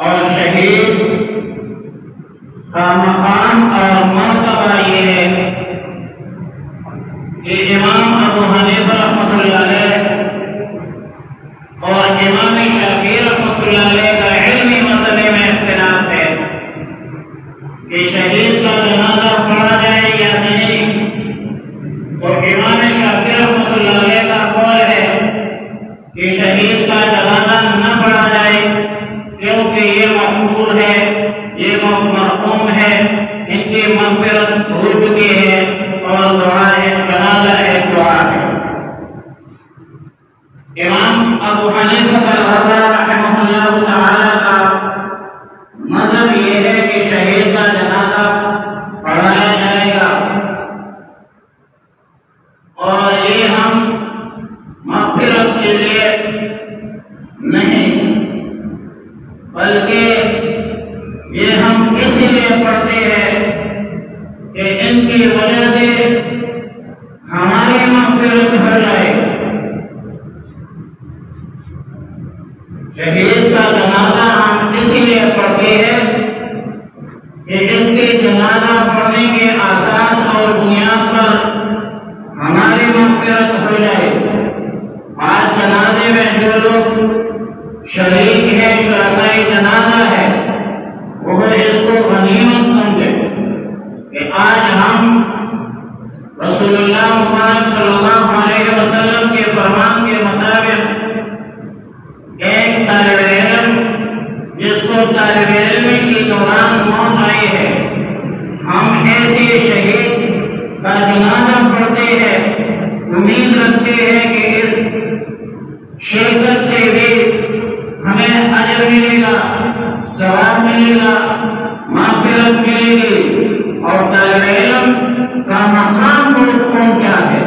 اور شہید کا مقام اور مرتبہ یہ ہے کہ امام ابو حنیفہ رحمۃ اللہ علیہ اور امام شافعی رحمۃ اللہ علیہ کا علمی مسئلے میں اختلاف ہے کہ شہید کا جنازہ پڑھا جائے یا نہیں. تو امام شافعی رحمۃ اللہ علیہ کا قول ہے کہ شہید کا جنازہ نہ پڑھا جائے کیونکہ یہ مقبول ہے، یہ مرحوم ہے، ان کی مغفرت ہو چکی ہے اور دعا جنازہ ایک دعا ہے. امام ابو حنیفہ رحمہ اللہ تعالی کا مذہب یہ ہے کہ شہید کا جنازہ پڑھایا جائے گا اور یہ ہم مغفرت کے لیے نہیں بلکہ یہ ہم اس لیے پڑھتے ہیں کہ ان کی وجہ سے ہماری مغفرت ہو جائے. شہید کا جنازہ ہم اس لیے پڑھتے ہیں کہ اس کے جنازہ پڑھنے کے اساس اور بنیاد پر ہماری مغفرت ہو جائے. آج جنازے میں جو لوگ شریک ہے، شرکائے جنازہ ہے، وہ اس کو غنیمت سمجھے کہ آج ہم رسول اللہ مبارک صلی اللہ علیہ وسلم کے فرمان کے مطابق ایک طالب علم جس کو طالب علمی کے دوران موت آئی ہے، ہم ایسے شہید کا جنازہ پڑھتے ہیں، امید رکھتے ہیں کہ اس شہادت سے بھی ہمیں اجر ملے گا، ثواب ملے گا، مغفرت ملے گی اور طالب علم کا مقام پہنچا ہے.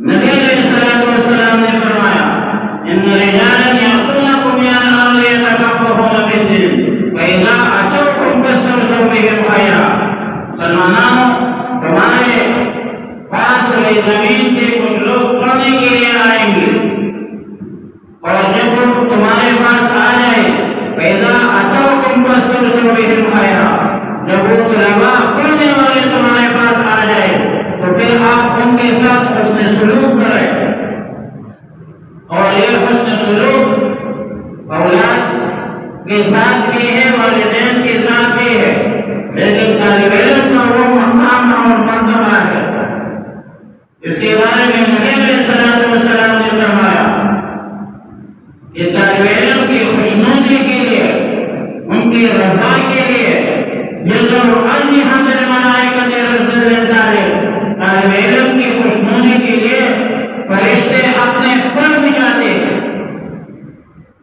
نبی علیہ الصلوۃ والسلام نے فرمایا ان رجالا یأتونکم من الارض یتکبرون فی الدین فاذا اتوکم فاستبشروا بهم خیرا. مسلمانوں، تمہارے پاس زمین سے کچھ لوگ پڑھنے کے لیے آئیں گے اور جب وہ تمہارے پاس آ جائے فاذا اتوکم فاستبشروا بهم خیرا، جب وہ طلباء پڑھنے والے تمہارے پاس آ جائے تو پھر آپ ان کے ساتھ حسن سلوک کریں. اور یہ حسن سلوک اولاد کے ساتھ بھی ہے، والدین کے ساتھ بھی ہے، لیکن طالب علم کا وہ مقام اور مرتبہ ہے. اس کے بارے میں نبی علیہ الصلوۃ والسلام نے فرمایا کہ طالب علم کی خوشنودی کے لیے، ان کی رضا کے لیے طالب علم کی خوشنودی کے لیے فرشتے اپنے پر بچاتے ہیں.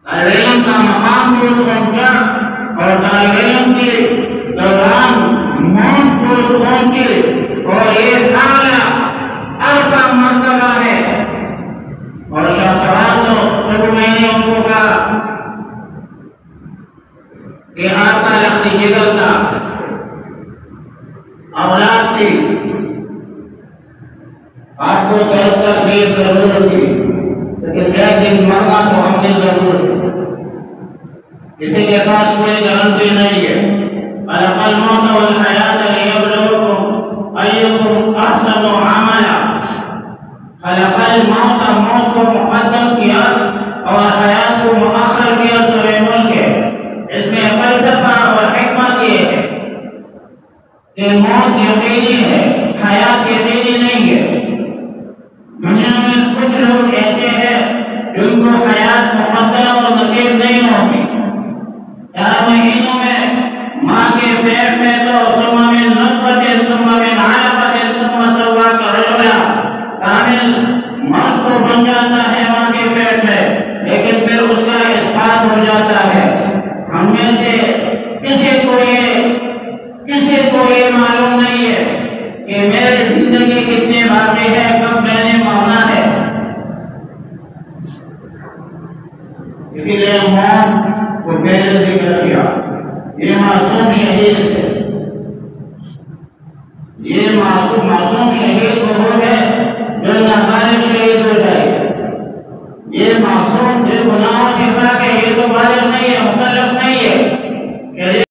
طالب علم کا مقام پہنچا اور طالب علم کے دوران موت پہنچی اور یہ اعلیٰ عرفہ مرتبہ ہے. اور شاہ صاحب تو میں نے ان کو کہا کہ آپ کا لختی جگر تھا، اولاد تھی، آپ کو تکلیف ضرور تھی، لیکن ایک دن مرنا تو ہم نے ضرور. کسی کے پاس کوئی گارنٹی نہیں ہے. خلق الموت والحیات لیبلوکم ایکم احسن عملا. خلق الموت، موت کو مقدم کیا اور حیات کو مؤخر کیا. سورہ ملک ہے، اس میں فلسفہ اور حکمت یہ ہے کہ موت یقینی ہے، حیات یقینی نہیں ہے. دنیا میں کچھ لوگ ایسے ہیں جن کو حیات مقدر اور نصیب نہیں ہوگی. 4 مہینوں میں ماں کے پیٹ میں تو ثم من نطفۃ ثم من علقۃ ثم سواک رجلا، کامل مرد کو بن جاتا ہے ماں کے پیٹ میں، لیکن پھر اس کا اسقاط ہو جاتا ہے. ہم میں سے کسی کو یہ معلوم نہیں ہے کہ میری زندگی کتنے باقی ہے، کب میں نے مرنا ہے. اسی لیے موت کو پہلے ذکر کیا. یہ معصوم شہید ہے، یہ معصوم شہید وہ